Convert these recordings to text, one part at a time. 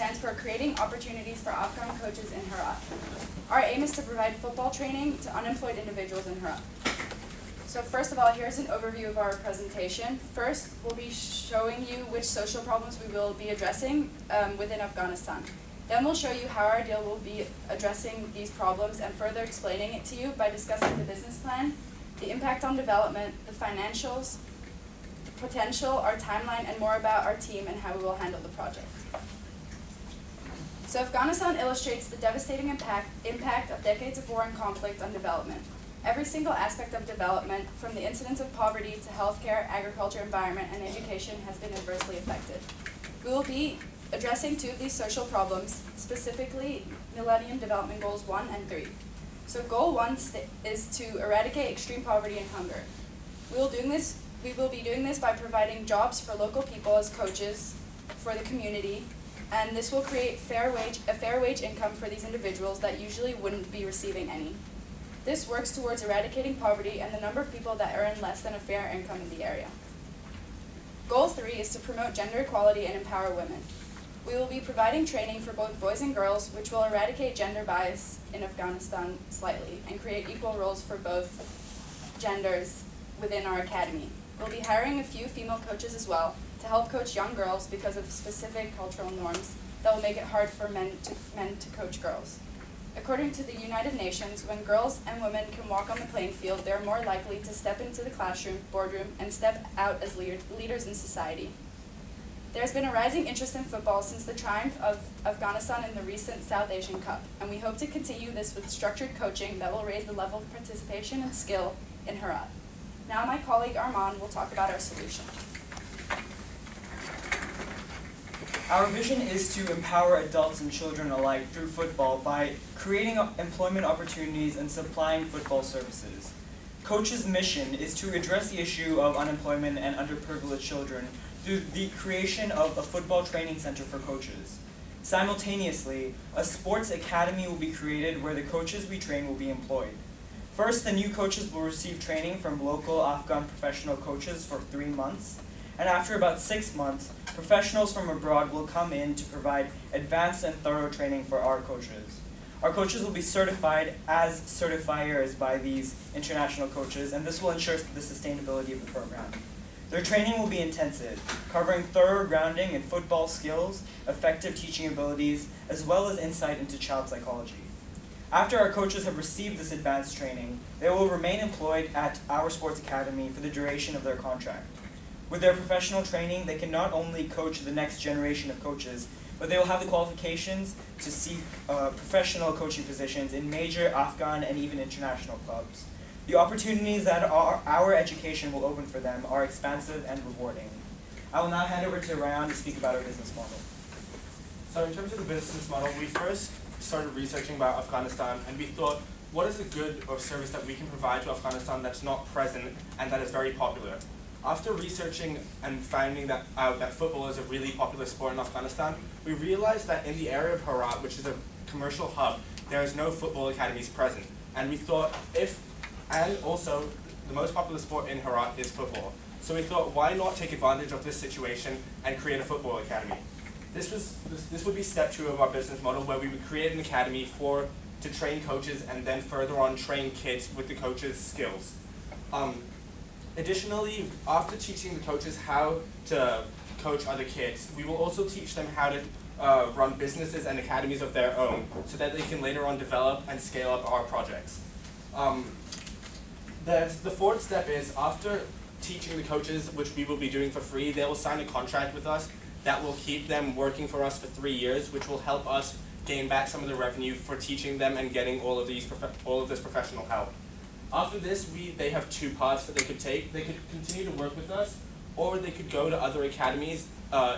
stands for Creating Opportunities for Afghan Coaches in Herat. Our aim is to provide football training to unemployed individuals in Herat. So first of all, here's an overview of our presentation. First, we'll be showing you which social problems we will be addressing within Afghanistan. Then we'll show you how our deal will be addressing these problems and further explaining it to you by discussing the business plan, the impact on development, the financials, the potential, our timeline, and more about our team and how we will handle the project. So Afghanistan illustrates the devastating impact of decades of war and conflict on development. Every single aspect of development, from the incidence of poverty to healthcare, agriculture, environment, and education, has been adversely affected. We will be addressing two of these social problems, specifically Millennium Development Goals 1 and 3. So Goal 1 is to eradicate extreme poverty and hunger. We will be doing this by providing jobs for local people as coaches for the community, and this will create a fair wage income for these individuals that usually wouldn't be receiving any. This works towards eradicating poverty and the number of people that earn less than a fair income in the area. Goal 3 is to promote gender equality and empower women. We will be providing training for both boys and girls, which will eradicate gender bias in Afghanistan slightly and create equal roles for both genders within our academy. We'll be hiring a few female coaches as well to help coach young girls because of specific cultural norms that will make it hard for men to coach girls. According to the United Nations, when girls and women can walk on the playing field, they're more likely to step into the classroom, boardroom, and step out as leaders in society. There's been a rising interest in football since the triumph of Afghanistan in the recent South Asian Cup, and we hope to continue this with structured coaching that will raise the level of participation and skill in Herat. Now my colleague Armand will talk about our solution. Our vision is to empower adults and children alike through football by creating employment opportunities and supplying football services. Coach's mission is to address the issue of unemployment and underprivileged children through the creation of a football training center for coaches. Simultaneously, a sports academy will be created where the coaches we train will be employed. First, the new coaches will receive training from local Afghan professional coaches for 3 months, and after about 6 months, professionals from abroad will come in to provide advanced and thorough training for our coaches. Our coaches will be certified as certifiers by these international coaches, and this will ensure the sustainability of the program. Their training will be intensive, covering thorough grounding in football skills, effective teaching abilities, as well as insight into child psychology. After our coaches have received this advanced training, they will remain employed at our sports academy for the duration of their contract. With their professional training, they can not only coach the next generation of coaches, but they will have the qualifications to seek professional coaching positions in major Afghan and even international clubs. The opportunities that our education will open for them are expansive and rewarding. I will now hand over to Ryan to speak about our business model. So in terms of the business model, we first started researching about Afghanistan, and we thought, what is a good or service that we can provide to Afghanistan that's not present and that is very popular? After researching and finding that out that football is a really popular sport in Afghanistan, we realized that in the area of Herat, which is a commercial hub, there is no football academies present. And we thought and also the most popular sport in Herat is football. So we thought, why not take advantage of this situation and create a football academy? This would be step 2 of our business model, where we would create an academy to train coaches and then further on train kids with the coaches' skills. Additionally, after teaching the coaches how to coach other kids, we will also teach them how to run businesses and academies of their own so that they can later on develop and scale up our projects. The 4th step is, after teaching the coaches, which we will be doing for free, they will sign a contract with us that will keep them working for us for 3 years, which will help us gain back some of the revenue for teaching them and getting all of this professional help. After this, they have 2 paths that they could take. They could continue to work with us, or they could go to other academies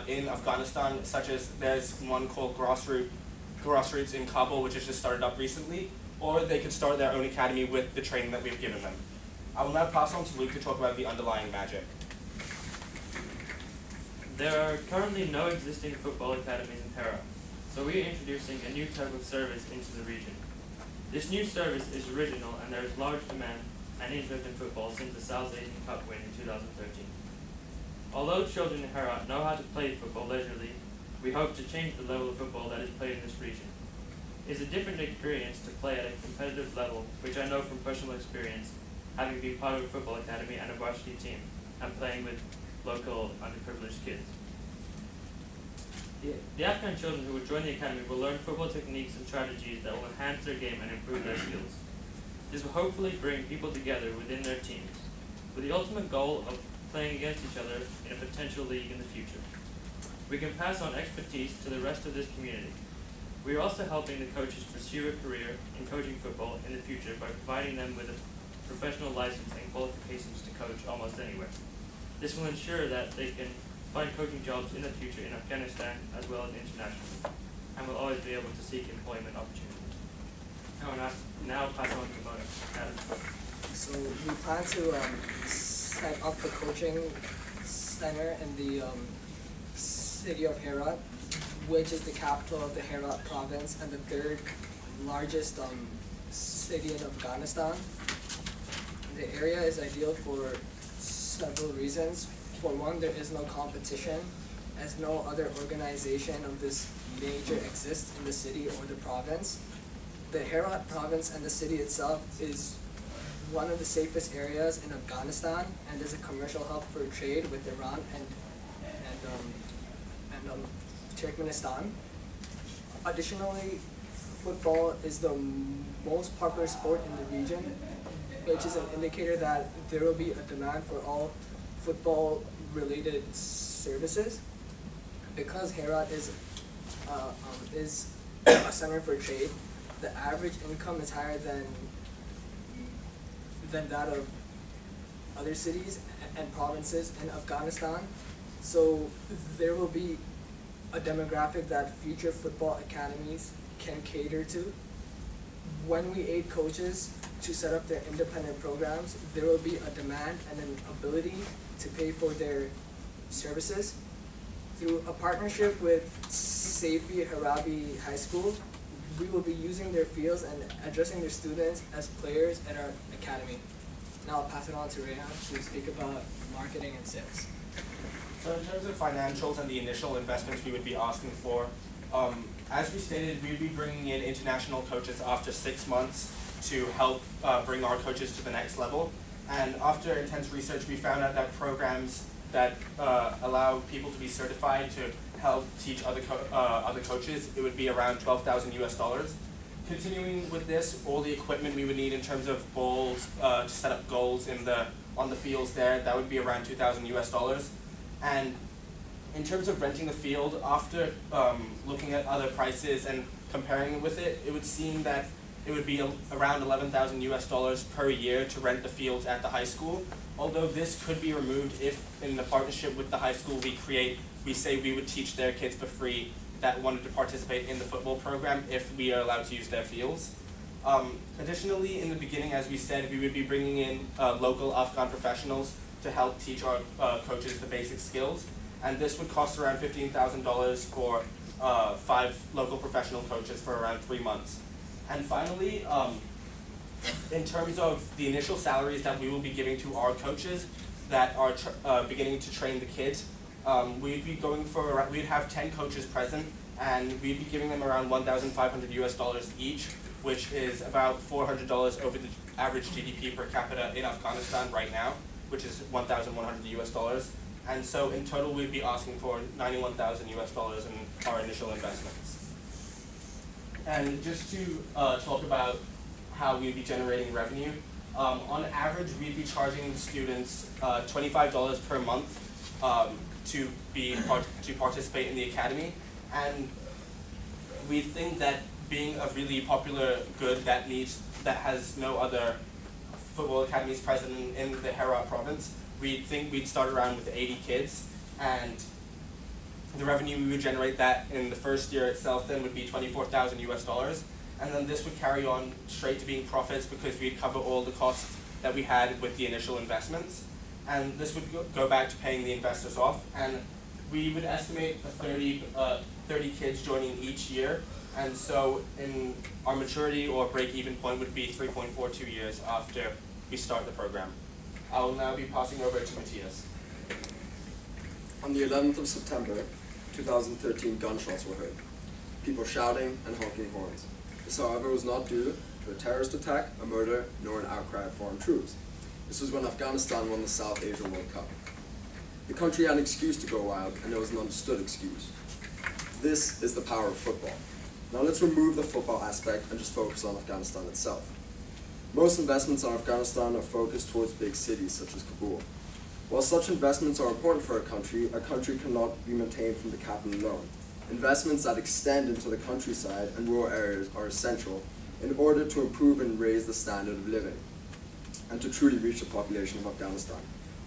in Afghanistan, such as there's one called Grassroots in Kabul, which has just started up recently, or they could start their own academy with the training that we've given them. I will now pass on to Luke to talk about the underlying magic. There are currently no existing football academies in Herat, so we are introducing a new type of service into the region. This new service is original, and there is large demand and interest in football since the South Asian Cup win in 2013. Although children in Herat know how to play football leisurely, We hope to change the level of football that is played in this region. It is a different experience to play at a competitive level, which I know from personal experience, having been part of a football academy and a varsity team, and playing with local underprivileged kids. The Afghan children who will join the academy will learn football techniques and strategies that will enhance their game and improve their skills. This will hopefully bring people together within their teams, with the ultimate goal of playing against each other in a potential league in the future. We can pass on expertise to the rest of this community. We are also helping the coaches pursue a career in coaching football in the future by providing them with a professional license and qualifications to coach almost anywhere. This will ensure that they can find coaching jobs in the future in Afghanistan as well as internationally, and will always be able to seek employment opportunities. I will now pass on to Mona. Adam. So we plan to set up the coaching center in the city of Herat, which is the capital of the Herat province and the third largest city in Afghanistan. The area is ideal for several reasons. For one, there is no competition, as no other organization of this nature exists in the city or the province. The Herat province and the city itself is one of the safest areas in Afghanistan and is a commercial hub for trade with Iran and Turkmenistan. Additionally, football is the most popular sport in the region, which is an indicator that there will be a demand for all football-related services. Because Herat is a center for trade, the average income is higher than that of other cities and provinces in Afghanistan. So there will be a demographic that future football academies can cater to. When we aid coaches to set up their independent programs, there will be a demand and an ability to pay for their services. Through a partnership with Safi Harabi High School, we will be using their fields and addressing their students as players at our academy. Now I'll pass it on to Rehan to speak about marketing and sales. So in terms of financials and the initial investments we would be asking for, as we stated, we would be bringing in international coaches after 6 months to help bring our coaches to the next level. And after intense research, we found out that programs that allow people to be certified to help teach other coaches, it would be around $12,000 US. Continuing with this, all the equipment we would need in terms of balls to set up goals on the fields there, that would be around $2,000 US. And in terms of renting the field, after looking at other prices and comparing with it, it would seem that it would be around $11,000 US per year to rent the fields at the high school. Although this could be removed if, in the partnership with the high school, we say we would teach their kids for free that wanted to participate in the football program if we are allowed to use their fields. Additionally, in the beginning, as we said, we would be bringing in local Afghan professionals to help teach our coaches the basic skills. And this would cost around $15,000 for 5 local professional coaches for around 3 months. And finally, in terms of the initial salaries that we will be giving to our coaches that are beginning to train the kids, we'd be going for, we'd have 10 coaches present, and we'd be giving them around $1,500 US each, which is about $400 over the average GDP per capita in Afghanistan right now, which is $1,100 US. And so in total, we'd be asking for $91,000 US in our initial investments. And just to talk about how we'd be generating revenue, on average, we'd be charging students $25 per month to participate in the academy. And we think that being a really popular good that has no other football academies present in the Herat province, we think we'd start around with 80 kids, and the revenue we would generate that in the first year itself then would be $24,000 US, and then this would carry on straight to being profits because we'd cover all the costs that we had with the initial investments, and this would go back to paying the investors off, and we would estimate 30 kids joining each year, and so in our maturity or break-even point would be 3.42 years after we start the program. I will now be passing over to Matthias. On the 11th of September, 2013 gunshots were heard. People shouting and honking horns. This, however, was not due to a terrorist attack, a murder, nor an outcry of foreign troops. This was when Afghanistan won the South Asia World Cup. The country had an excuse to go wild, and it was an understood excuse. This is the power of football. Now let's remove the football aspect and just focus on Afghanistan itself. Most investments in Afghanistan are focused towards big cities such as Kabul. While such investments are important for a country cannot be maintained from the capital alone. Investments that extend into the countryside and rural areas are essential in order to improve and raise the standard of living and to truly reach the population of Afghanistan.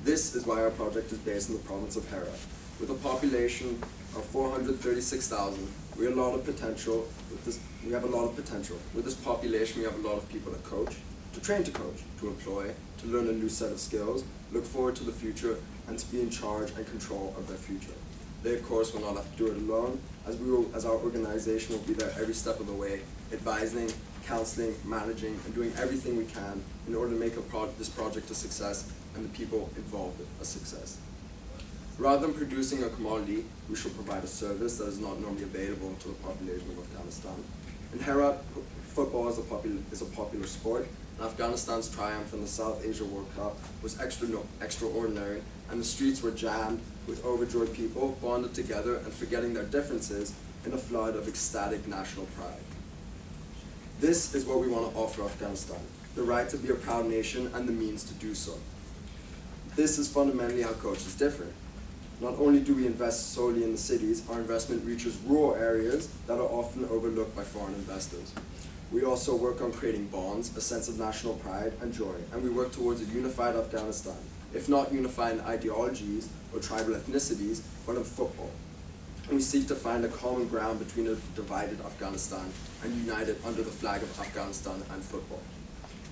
This is why our project is based in the province of Herat. With a population of 436,000, we have a lot of potential. With this population, we have a lot of people to coach, to train to coach, to employ, to learn a new set of skills, look forward to the future, and to be in charge and control of their future. They, of course, will not have to do it alone, as our organization will be there every step of the way, advising, counseling, managing, and doing everything we can in order to make this project a success and the people involved a success. Rather than producing a commodity, we shall provide a service that is not normally available to the population of Afghanistan. In Herat, football is a popular sport, and Afghanistan's triumph in the South Asia World Cup was extraordinary, and the streets were jammed with overjoyed people bonded together and forgetting their differences in a flood of ecstatic national pride. This is what we want to offer Afghanistan, the right to be a proud nation and the means to do so. This is fundamentally how coaches differ. Not only do we invest solely in the cities, our investment reaches rural areas that are often overlooked by foreign investors. We also work on creating bonds, a sense of national pride and joy, and we work towards a unified Afghanistan, if not unified in ideologies or tribal ethnicities, but in football. And we seek to find a common ground between a divided Afghanistan and united under the flag of Afghanistan and football.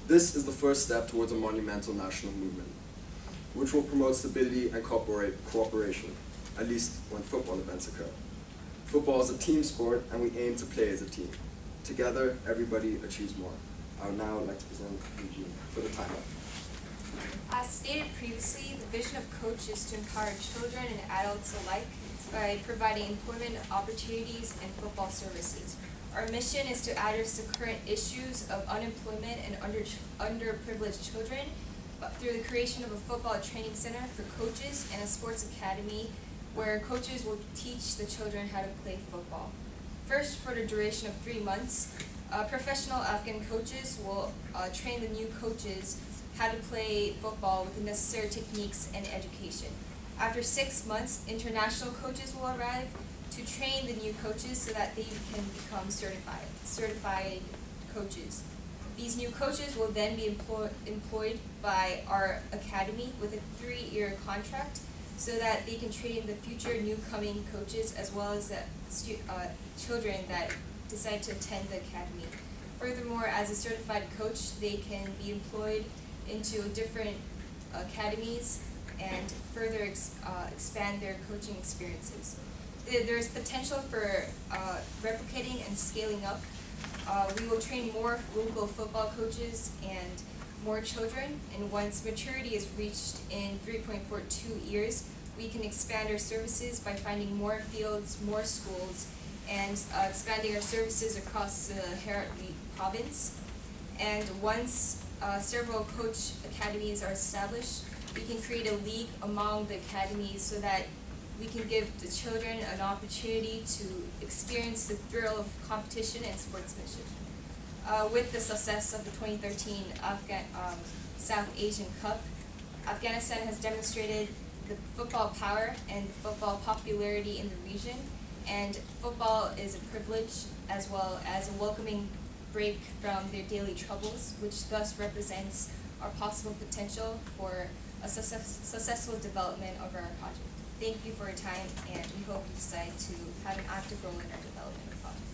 This is the first step towards a monumental national movement, which will promote stability and cooperation, at least when football events occur. Football is a team sport, and we aim to play as a team. Together, everybody achieves more. I would now like to present Eugene for the timeout. As stated previously, the vision of Coach is to empower children and adults alike by providing employment opportunities and football services. Our mission is to address the current issues of unemployment and underprivileged children through the creation of a football training center for coaches and a sports academy where coaches will teach the children how to play football. First, for the duration of 3 months, professional Afghan coaches will train the new coaches how to play football with the necessary techniques and education. After 6 months, international coaches will arrive to train the new coaches so that they can become certified coaches. These new coaches will then be employed by our academy with a 3-year contract so that they can train the future new coming coaches as well as the children that decide to attend the academy. Furthermore, as a certified coach, they can be employed into different academies and further expand their coaching experiences. There's potential for replicating and scaling up. We will train more local football coaches and more children, and once maturity is reached in 3.42 years, we can expand our services by finding more fields, more schools, and expanding our services across the Herat province. And once several coach academies are established, we can create a league among the academies so that we can give the children an opportunity to experience the thrill of competition and sportsmanship. With the success of the 2013 South Asian Cup, Afghanistan has demonstrated the football power and football popularity in the region, and football is a privilege as well as a welcoming break from their daily troubles, which thus represents our possible potential for a successful development of our project. Thank you for your time, and we hope you decide to have an active role in our development of the project.